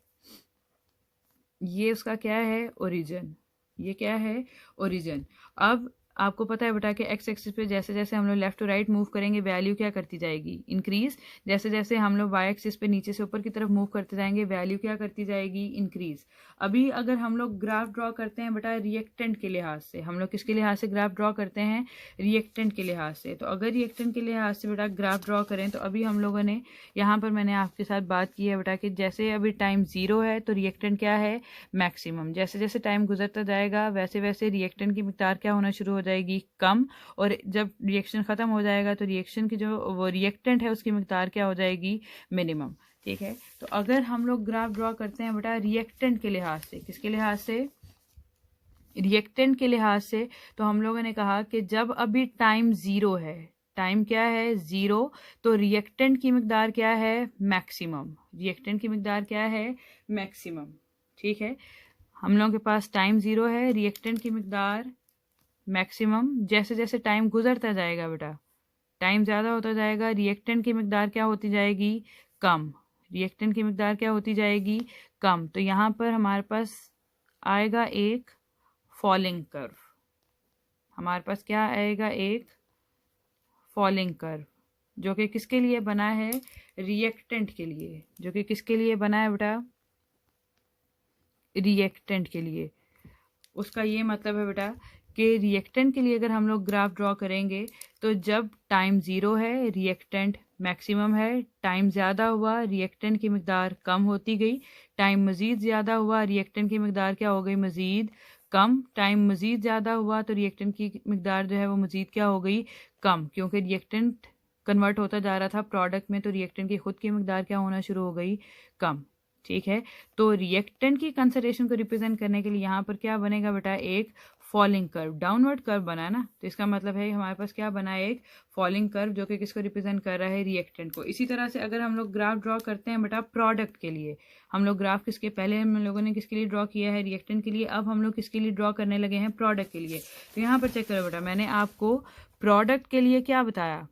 [SPEAKER 1] ये उसका क्या है? ओरिजिन। ये क्या है? ओरिजिन। अब आपको पता है बेटा कि एक्स एक्सिस पे जैसे जैसे हम लोग लेफ्ट टू राइट मूव करेंगे वैल्यू क्या करती जाएगी? इंक्रीज। जैसे जैसे हम लोग वाई एक्सिस पे नीचे से ऊपर की तरफ मूव करते जाएंगे वैल्यू क्या करती जाएगी? इंक्रीज। अभी अगर हम लोग ग्राफ ड्रॉ करते हैं बेटा रिएक्टेंट के लिहाज से, हम लोग किसके लिहाज से ग्राफ ड्रॉ करते हैं? रिएक्टेंट के लिहाज से। तो अगर रिएक्टेंट के लिहाज से बेटा ग्राफ ड्रॉ करें तो अभी हम लोगों ने यहाँ पर मैंने आपके साथ बात की है बेटा कि जैसे अभी टाइम जीरो है तो रिएक्टेंट क्या है? मैक्सिमम। जैसे जैसे टाइम गुजरता जाएगा वैसे वैसे रिएक्टेंट की मिकदार क्या होना शुरू हो जाएगी? कम। और जब रिएक्शन ख़त्म हो जाएगा तो रिएक्शन की जो वो रिएक्टेंट है उसकी मिकदार क्या हो जाएगी? मिनिमम। ठीक है, तो अगर हम लोग ग्राफ ड्रॉ करते हैं बेटा रिएक्टेंट के लिहाज से, किसके लिहाज से? रिएक्टेंट के लिहाज से, तो हम लोगों ने कहा कि जब अभी टाइम ज़ीरो है, टाइम क्या है? ज़ीरो, तो रिएक्टेंट की मिकदार क्या है? मैक्सिमम। रिएक्टेंट की मिकदार क्या है? मैक्सिमम। ठीक है, हम लोगों के पास टाइम ज़ीरो है, रिएक्टेंट की मिकदार मैक्सिमम। जैसे जैसे टाइम गुजरता जाएगा बेटा, टाइम ज़्यादा होता जाएगा, रिएक्टेंट की मिकदार क्या होती जाएगी? कम। रिएक्टेंट की मिकदार क्या होती जाएगी? कम। तो यहाँ पर हमारे पास आएगा एक फॉलिंग कर्व। हमारे पास क्या आएगा? एक फॉलिंग कर्व, जो कि किसके लिए बना है? रिएक्टेंट के लिए। जो कि किसके लिए बना है बेटा? रिएक्टेंट के लिए। उसका ये मतलब है बेटा कि रिएक्टेंट के लिए अगर हम लोग ग्राफ ड्रॉ करेंगे तो जब टाइम ज़ीरो है रिएक्टेंट मैक्सिमम है, टाइम ज़्यादा हुआ रिएक्टेंट की मिकदार कम होती गई, टाइम मज़ीद ज़्यादा हुआ रिएक्टेंट की मिकदार क्या हो गई? मज़ीद कम। टाइम मज़ीद ज़्यादा हुआ तो रिएक्टेंट की मिकदार जो है वो मज़ीद क्या हो गई? कम, क्योंकि रिएक्टेंट कन्वर्ट होता जा रहा था प्रोडक्ट में, तो रिएक्टेंट की खुद की मिकदार क्या होना शुरू हो गई? कम। ठीक है, तो रिएक्टेंट की कंसंट्रेशन को रिप्रेजेंट करने के लिए यहाँ पर क्या बनेगा बेटा? एक फॉलिंग कर्व, डाउनवर्ड कर्व बना है ना, तो इसका मतलब है हमारे पास क्या बना है? एक फॉलिंग कर्व, जो कि किसको रिप्रेजेंट कर रहा है? रिएक्टेंट को। इसी तरह से अगर हम लोग ग्राफ ड्रॉ करते हैं बेटा प्रोडक्ट के लिए, हम लोग ग्राफ किसके पहले हम लोगों ने किसके लिए ड्रॉ किया है? रिएक्टेंट के लिए। अब हम लोग किसके लिए ड्रॉ करने लगे हैं? प्रोडक्ट के लिए। तो यहाँ पर चेक करो बेटा, मैंने आपको प्रोडक्ट के लिए क्या बताया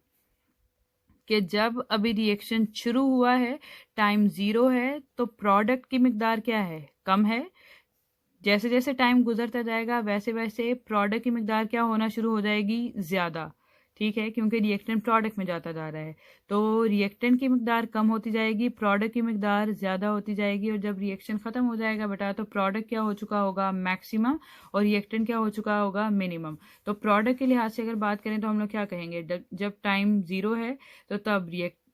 [SPEAKER 1] कि जब अभी रिएक्शन शुरू हुआ है, टाइम ज़ीरो है, तो प्रोडक्ट की मिकदार क्या है? कम है। जैसे जैसे टाइम गुजरता जाएगा वैसे वैसे प्रोडक्ट की मिकदार क्या होना शुरू हो जाएगी? ज़्यादा। ठीक है, क्योंकि रिएक्टेंट प्रोडक्ट में जाता जा रहा है, तो रिएक्टेंट की मिकदार कम होती जाएगी, प्रोडक्ट की मिकदार ज़्यादा होती जाएगी। और जब रिएक्शन ख़त्म हो जाएगा बेटा तो प्रोडक्ट क्या हो चुका होगा? मैक्सिमम। और रिएक्टेंट क्या हो चुका होगा? मिनिमम। तो प्रोडक्ट के लिहाज से अगर बात करें तो हम लोग क्या कहेंगे? जब टाइम ज़ीरो है तो तब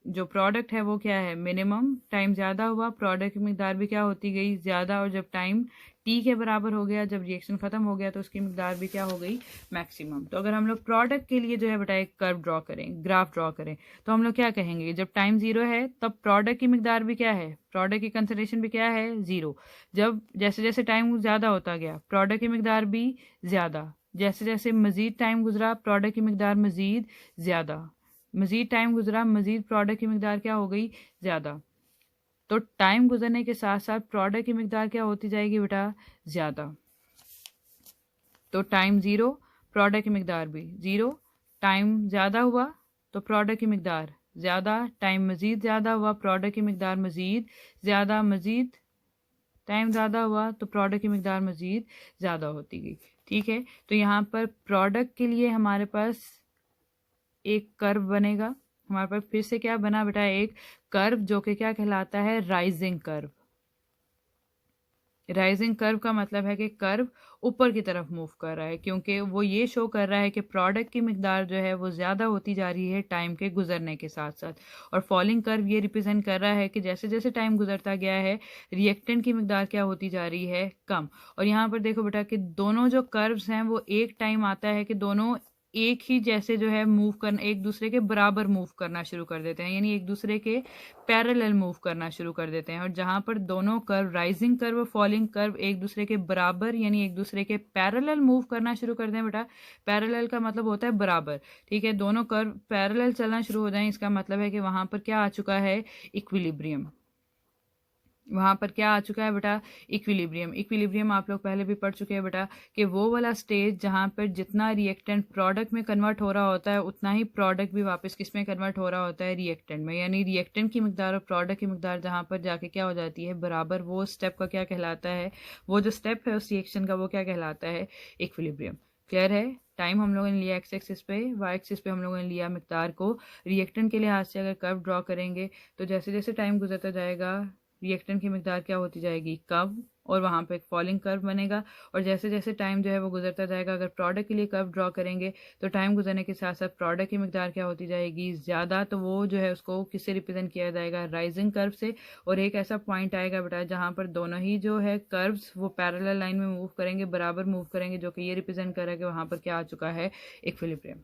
[SPEAKER 1] जो प्रोडक्ट है वो क्या है? मिनिमम। टाइम ज़्यादा हुआ, प्रोडक्ट की मिकदार भी क्या होती गई? ज़्यादा। और जब टाइम टी के बराबर हो गया, जब रिएक्शन ख़त्म हो गया, तो उसकी मिकदार भी क्या हो गई? मैक्सिमम। तो अगर हम लोग प्रोडक्ट के लिए जो है बेटा एक कर्व ड्रॉ करें, ग्राफ ड्रॉ करें, तो हम लोग क्या कहेंगे? जब टाइम ज़ीरो है तब प्रोडक्ट की मिकदार भी क्या है? प्रोडक्ट की कंसंट्रेशन भी क्या है? ज़ीरो। जब जैसे जैसे टाइम ज़्यादा होता गया प्रोडक्ट की मिकदार भी ज़्यादा। जैसे जैसे मज़ीद टाइम गुजरा प्रोडक्ट की मिकदार मज़ीद ज़्यादा। मज़ीद टाइम गुजरा मज़ीद प्रोडक्ट की मिकदार क्या हो गई? ज़्यादा। तो टाइम गुजरने के साथ साथ प्रोडक्ट की मिकदार क्या होती जाएगी बेटा? ज़्यादा। तो टाइम ज़ीरो, प्रोडक्ट की मकदार भी ज़ीरो। टाइम ज़्यादा हुआ तो प्रोडक्ट की मकदार ज़्यादा, टाइम मज़ीद ज़्यादा हुआ, प्रोडक्ट की मकदार मज़ीद ज़्यादा, मज़ीद टाइम ज़्यादा हुआ तो प्रोडक्ट की मकदार मज़ीद ज़्यादा होती गई। ठीक है, तो यहाँ पर प्रोडक्ट के लिए हमारे पास एक कर्व बनेगा। हमारे पास फिर से क्या बना बेटा, एक कर्व जो कि क्या कहलाता है, राइजिंग कर्व। राइजिंग कर्व का मतलब है कि कर्व ऊपर की तरफ मूव कर रहा है, क्योंकि वो ये शो कर रहा है कि प्रोडक्ट की मिकदार जो है वो ज़्यादा होती जा रही है टाइम के गुजरने के साथ साथ। और फॉलिंग कर्व ये रिप्रेजेंट कर रहा है कि जैसे जैसे टाइम गुजरता गया है रिएक्टेंट की मिकदार क्या होती जा रही है, कम। और यहाँ पर देखो बेटा कि दोनों जो कर्व्स हैं वो एक टाइम आता है कि दोनों एक ही जैसे जो है मूव करना, एक दूसरे के बराबर मूव करना शुरू कर देते हैं, यानी एक दूसरे के पैरेलल मूव करना शुरू कर देते हैं। और जहां पर दोनों कर्व, राइजिंग कर्व और फॉलिंग कर्व, एक दूसरे के बराबर यानी एक दूसरे के पैरेलल मूव करना शुरू कर दें बेटा, पैरेलल का मतलब होता है बराबर। ठीक है, दोनों कर्व पैरेलल चलना शुरू हो जाएं, इसका मतलब है कि वहां पर क्या आ चुका है, इक्विलिब्रियम। वहां पर क्या आ चुका है बेटा, इक्विलिब्रियम। इक्विलिब्रियम आप लोग पहले भी पढ़ चुके हैं बेटा कि वो वाला स्टेज जहां पर जितना रिएक्टेंट प्रोडक्ट में कन्वर्ट हो रहा होता है उतना ही प्रोडक्ट भी वापस किस में कन्वर्ट हो रहा होता है, रिएक्टेंट में। यानी रिएक्टेंट की मिकदार और प्रोडक्ट की मिकदार जहां पर जाके क्या हो जाती है, बराबर। वो स्टेप का क्या कहलाता है, वो जो स्टेप है उस रिएक्शन का वो क्या कहलाता है, इक्विलिब्रियम। क्लियर है। टाइम हम लोगों ने लिया एक्स एक्सिस पे, वाई एक्सिस पे हम लोगों ने लिया मिकदार को। रिएक्टेंट के लिहाज से अगर कर्व ड्रॉ करेंगे तो जैसे जैसे टाइम गुजरता जाएगा रिएक्टेंट की मिकदार क्या होती जाएगी, कम, और वहाँ पे एक फॉलिंग कर्व बनेगा। और जैसे जैसे टाइम जो है वो गुजरता जाएगा, अगर प्रोडक्ट के लिए कर्व ड्रॉ करेंगे तो टाइम गुजरने के साथ साथ प्रोडक्ट की मिकदार क्या होती जाएगी, ज़्यादा। तो वो जो है उसको किससे रिप्रेजेंट किया जाएगा, राइजिंग कर्व से। और एक ऐसा पॉइंट आएगा बेटा जहाँ पर दोनों ही जो है कर्व्स वो पैरेलल लाइन में मूव करेंगे, बराबर मूव करेंगे, जो कि ये रिप्रेजेंट कर रहा है कि वहाँ पर क्या आ चुका है, इक्विलिब्रियम।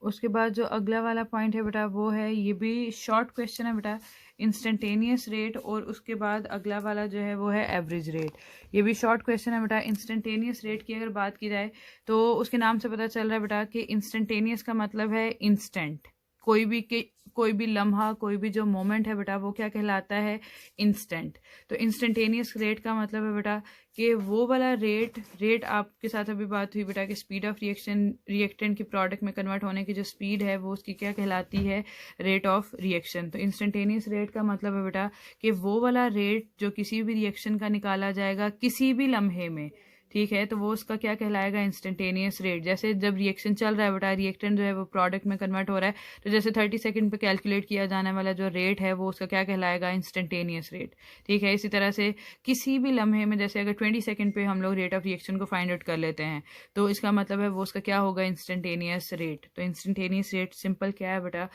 [SPEAKER 1] उसके बाद जो अगला वाला पॉइंट है बेटा वो है, ये भी शॉर्ट क्वेश्चन है बेटा, इंस्टेंटेनियस रेट। और उसके बाद अगला वाला जो है वो है एवरेज रेट। ये भी शॉर्ट क्वेश्चन है बेटा। इंस्टेंटेनियस रेट की अगर बात की जाए तो उसके नाम से पता चल रहा है बेटा कि इंस्टेंटेनियस का मतलब है इंस्टेंट। कोई भी लम्हा, कोई भी जो मोमेंट है बेटा वो क्या कहलाता है, इंस्टेंट। तो इंस्टेंटेनियस रेट का मतलब है बेटा कि वो वाला रेट आपके साथ अभी बात हुई बेटा कि स्पीड ऑफ रिएक्शन, रिएक्टेंट की प्रोडक्ट में कन्वर्ट होने की जो स्पीड है वो उसकी क्या कहलाती है, रेट ऑफ रिएक्शन। तो इंस्टेंटेनियस रेट का मतलब है बेटा कि वो वाला रेट जो किसी भी रिएक्शन का निकाला जाएगा किसी भी लम्हे में, ठीक है, तो वो उसका क्या कहलाएगा, इंस्टेंटेनियस रेट। जैसे जब रिएक्शन चल रहा है बेटा, रिएक्टेंट जो है वो प्रोडक्ट में कन्वर्ट हो रहा है, तो जैसे 30 सेकंड पे कैलकुलेट किया जाने वाला जो रेट है वो उसका क्या कहलाएगा, इंस्टेंटेनियस रेट। ठीक है, इसी तरह से किसी भी लम्हे में, जैसे अगर 20 सेकंड पे हम लोग रेट ऑफ रिएक्शन को फाइंड आउट कर लेते हैं तो इसका मतलब है वो उसका क्या होगा, इंस्टेंटेनियस रेट। तो इंस्टेंटेनियस रेट सिंपल क्या है बेटा,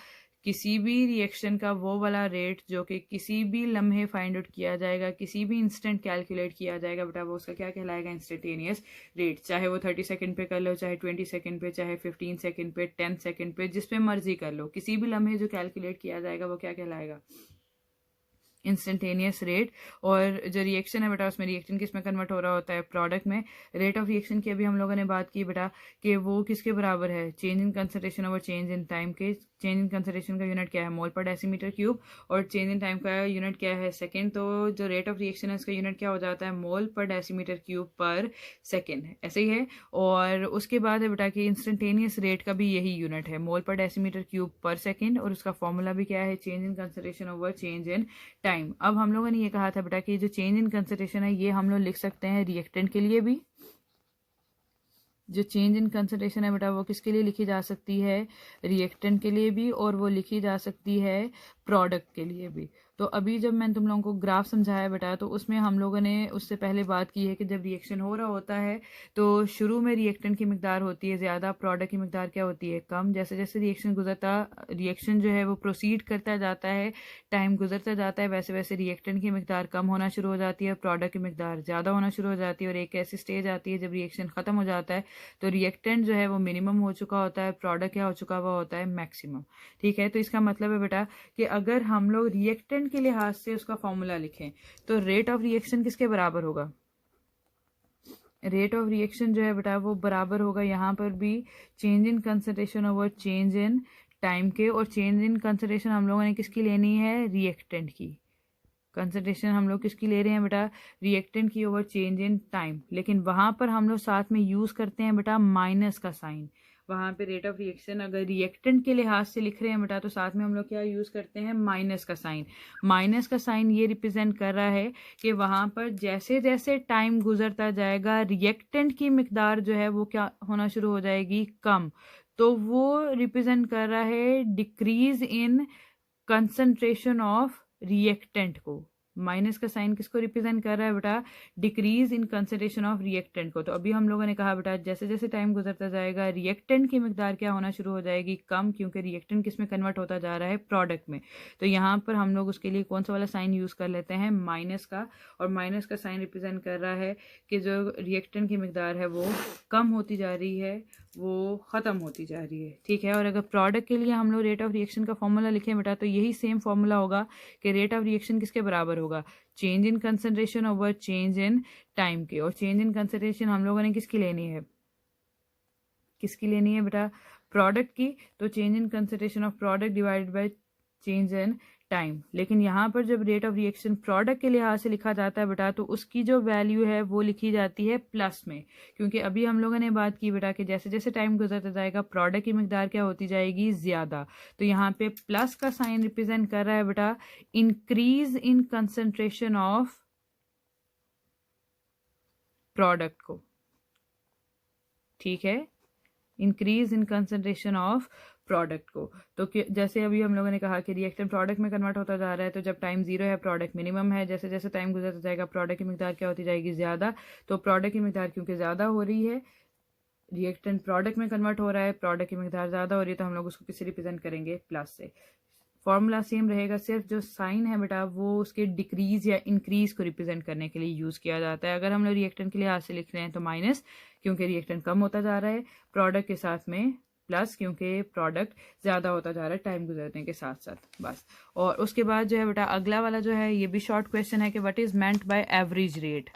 [SPEAKER 1] किसी भी रिएक्शन का वो वाला रेट जो कि किसी भी लम्हे फाइंड आउट किया जाएगा, किसी भी इंस्टेंट कैलकुलेट किया जाएगा बेटा, वो उसका क्या कहलाएगा, इंस्टेंटेनियस रेट। चाहे वो 30 सेकंड पे कर लो, चाहे 20 सेकंड पे, चाहे 15 सेकंड पे, 10 सेकंड पे, जिस पे मर्जी कर लो, किसी भी लम्हे जो कैलकुलेट किया जाएगा वो क्या कहलाएगा, इंस्टेंटेनियस रेट। और जो रिएक्शन है बेटा उसमें रिएक्शन किस में कन्वर्ट हो रहा होता है, प्रोडक्ट में। रेट ऑफ रिएक्शन की अभी हम लोगों ने बात की बेटा कि वो किसके बराबर है, change in concentration over change in time के। चेंज इन कंसंट्रेशन का यूनिट क्या है, मोल पर डेसीमीटर क्यूब, और चेंज इन टाइम का यूनिट क्या है, सेकेंड। तो जो रेट ऑफ रिएक्शन है उसका यूनिट क्या हो जाता है, मोल पर डेसीमीटर क्यूब पर सेकेंड, ऐसे ही है। और उसके बाद है बेटा कि इंस्टेंटेनियस रेट का भी यही यूनिट है, मोल पर डेसीमीटर क्यूब पर सेकेंड, और उसका फॉर्मूला भी क्या है, change in concentration over change in time. अब हम लोगों ने ये कहा था बेटा कि जो चेंज इन कंसंट्रेशन है ये हम लोग लिख सकते हैं रिएक्टेंट के लिए भी। जो चेंज इन कंसंट्रेशन है बेटा वो किसके लिए लिखी जा सकती है, रिएक्टेंट के लिए भी, और वो लिखी जा सकती है प्रोडक्ट के लिए भी। तो अभी जब मैंने तुम लोगों को ग्राफ समझाया बेटा तो उसमें हम लोगों ने उससे पहले बात की है कि जब रिएक्शन हो रहा होता है तो शुरू में रिएक्टेंट की मिकदार होती है ज़्यादा, प्रोडक्ट की मिकदार क्या होती है, कम। जैसे जैसे रिएक्शन जो है वो प्रोसीड करता जाता है, टाइम गुजरता जाता है, वैसे वैसे रिएक्टेंट की मिकदार कम होना शुरू हो जाती है, प्रोडक्ट की मिकदार ज़्यादा होना शुरू हो जाती है। और एक ऐसी स्टेज आती है जब रिएक्शन ख़त्म हो जाता है तो रिएक्टेंट जो है वो मिनिमम हो चुका होता है, प्रोडक्ट क्या हो चुका हुआ होता है, मैक्सिमम। ठीक है, तो इसका मतलब है बेटा कि अगर हम लोग रिएक्टेंट के लिहाज से उसका फॉर्मूला लिखें तो रेट ऑफ रिएक्शन किसके बराबर होगा, रेट ऑफ रिएक्शन जो है बेटा वो बराबर होगा यहाँ पर भी change in concentration over change in time के। और चेंज इन कंसंट्रेशन हम लोगों ने किसकी लेनी है, रिएक्टेंट की। कंसंट्रेशन हम लोग किसकी ले रहे हैं बेटा, रिएक्टेंट की ओवर चेंज इन टाइम, लेकिन वहां पर हम लोग साथ में यूज करते हैं बेटा माइनस का साइन। वहां पे रेट ऑफ रिएक्शन अगर रिएक्टेंट के लिहाज से लिख रहे हैं बेटा तो साथ में हम लोग क्या यूज करते हैं, माइनस का साइन। माइनस का साइन ये रिप्रेजेंट कर रहा है कि वहां पर जैसे जैसे टाइम गुजरता जाएगा रिएक्टेंट की मिकदार जो है वो क्या होना शुरू हो जाएगी, कम। तो वो रिप्रेजेंट कर रहा है decrease in concentration of reactant को। माइनस का साइन किसको रिप्रेजेंट कर रहा है बेटा, decrease in concentration of reactant को। तो अभी हम लोगों ने कहा बेटा जैसे जैसे टाइम गुजरता जाएगा रिएक्टेंट की मिकदार क्या होना शुरू हो जाएगी, कम, क्योंकि रिएक्टेंट किस में कन्वर्ट होता जा रहा है, प्रोडक्ट में। तो यहाँ पर हम लोग उसके लिए कौन सा वाला साइन यूज कर लेते हैं, माइनस का। और माइनस का साइन रिप्रेजेंट कर रहा है कि जो रिएक्टेंट की मिकदार है वो कम होती जा रही है, वो खत्म होती जा रही है, ठीक है। और अगर प्रोडक्ट के लिए हम लोग रेट ऑफ रिएक्शन का फॉर्मूला लिखें बेटा तो यही सेम फॉर्मूला होगा कि रेट ऑफ रिएक्शन किसके बराबर होगा, change in concentration over change in time के। और चेंज इन कंसंट्रेशन हम लोगों ने किसकी लेनी है, किसकी लेनी है बेटा, प्रोडक्ट की। तो change in concentration of product divided by change in time. लेकिन यहाँ पर जब रेट ऑफ रिएक्शन प्रोडक्ट के लिहाज से लिखा जाता है बेटा तो उसकी जो वैल्यू है वो लिखी जाती है प्लस में, क्योंकि अभी हम लोगों ने बात की बेटा कि जैसे जैसे टाइम गुजरता जाएगा प्रोडक्ट की मिकदार क्या होती जाएगी, ज्यादा। तो यहाँ पे प्लस का साइन रिप्रेजेंट कर रहा है बेटा increase in concentration of product को, ठीक है, increase in concentration of product को। तो जैसे अभी हम लोगों ने कहा कि रिएक्टेंट प्रोडक्ट में कन्वर्ट होता जा रहा है, तो जब टाइम 0 है प्रोडक्ट मिनिमम है, जैसे जैसे टाइम गुजरता जाएगा प्रोडक्ट की मिकदार क्या होती जाएगी, ज्यादा। तो प्रोडक्ट की मिकदार क्योंकि ज्यादा हो रही है, रिएक्टेंट प्रोडक्ट में कन्वर्ट हो रहा है, प्रोडक्ट की मिकदार ज्यादा हो रही है, तो हम लोग उसको किससे रिप्रेजेंट करेंगे, प्लस से। फॉर्मूला सेम रहेगा, सिर्फ जो साइन है बेटा वो उसके डिक्रीज या इंक्रीज को रिप्रेजेंट करने के लिए यूज किया जाता है। अगर हम लोग रिएक्टेंट के लिए हाथ से लिख रहे हैं तो माइनस, क्योंकि रिएक्टेंट कम होता जा रहा है, प्रोडक्ट के साथ में प्लस, क्योंकि प्रोडक्ट ज्यादा होता जा रहा है टाइम गुजरने के साथ साथ, बस। और उसके बाद जो है बेटा अगला वाला जो है ये भी शॉर्ट क्वेश्चन है कि what is meant by average rate.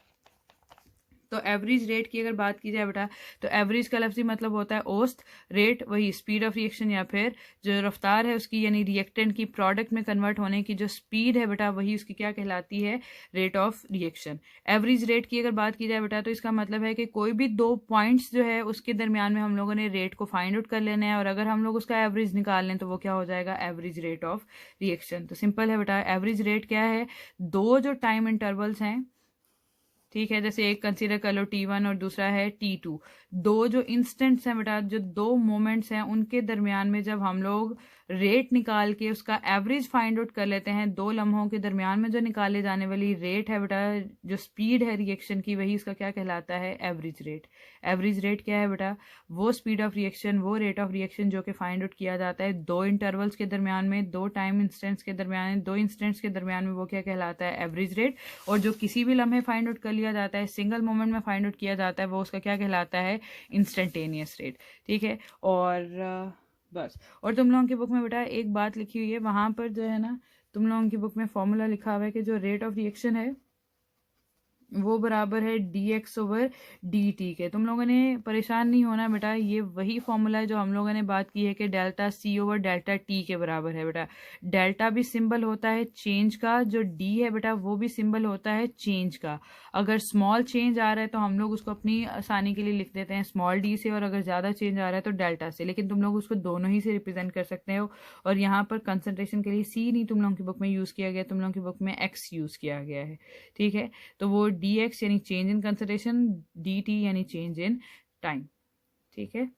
[SPEAKER 1] तो एवरेज रेट की अगर बात की जाए बेटा तो एवरेज का लफ्जी मतलब होता है औसत, रेट वही स्पीड ऑफ रिएक्शन या फिर जो रफ्तार है उसकी, यानी रिएक्टेंट की प्रोडक्ट में कन्वर्ट होने की जो स्पीड है बेटा वही उसकी क्या कहलाती है, rate of reaction. Average rate की अगर बात की जाए बेटा तो इसका मतलब है कि कोई भी दो पॉइंट्स जो है उसके दरमियान में हम लोगों ने रेट को फाइंड आउट कर लेना है, और अगर हम लोग उसका एवरेज निकाल लें तो वो क्या हो जाएगा, एवरेज रेट ऑफ रिएक्शन। तो सिंपल है बेटा, एवरेज रेट क्या है, दो जो टाइम इंटरवल्स हैं, ठीक है, जैसे एक कंसीडर कर लो T1 और दूसरा है T2, दो जो इंस्टेंट्स हैं बेटा, जो दो मोमेंट्स हैं उनके दरमियान में जब हम लोग रेट निकाल के उसका एवरेज फाइंड आउट कर लेते हैं, दो लम्हों के दरमियान में जो निकाले जाने वाली रेट है बेटा, जो स्पीड है रिएक्शन की, वही उसका क्या कहलाता है, एवरेज रेट। एवरेज रेट क्या है बेटा, वो स्पीड ऑफ रिएक्शन, वो रेट ऑफ रिएक्शन जो कि फाइंड आउट किया जाता है दो इंटरवल्स के दरमियान में, दो टाइम इंस्टेंट्स के दरमियान, दो इंस्टेंट्स के दरमियान में, वो क्या कहलाता है, एवरेज रेट। और जो किसी भी लम्हे फाइंड आउट कर लिया जाता है, सिंगल मोमेंट में फाइंड आउट किया जाता है, वो उसका क्या कहलाता है, इंस्टेंटेनियस रेट, ठीक है। और बस, और तुम लोगों की बुक में बेटा एक बात लिखी हुई है, वहां पर जो है ना तुम लोगों की बुक में फॉर्मूला लिखा हुआ है कि जो रेट ऑफ रिएक्शन है वो बराबर है dx ओवर dt के। तुम लोगों ने परेशान नहीं होना बेटा, ये वही फॉर्मूला है जो हम लोगों ने बात की है कि delta c over delta t के बराबर है बेटा। डेल्टा भी सिंबल होता है चेंज का, जो d है बेटा वो भी सिंबल होता है चेंज का। अगर स्मॉल चेंज आ रहा है तो हम लोग उसको अपनी आसानी के लिए लिख देते हैं स्मॉल d से, और अगर ज्यादा चेंज आ रहा है तो डेल्टा से, लेकिन तुम लोग उसको दोनों ही से रिप्रेजेंट कर सकते हो। और यहाँ पर कंसंट्रेशन के लिए c नहीं तुम लोगों की बुक में यूज किया गया, तुम लोगों की बुक में x यूज किया गया है, ठीक है। तो वो dx यानी चेंज इन कंसंट्रेशन, dt यानी चेंज इन टाइम, ठीक है।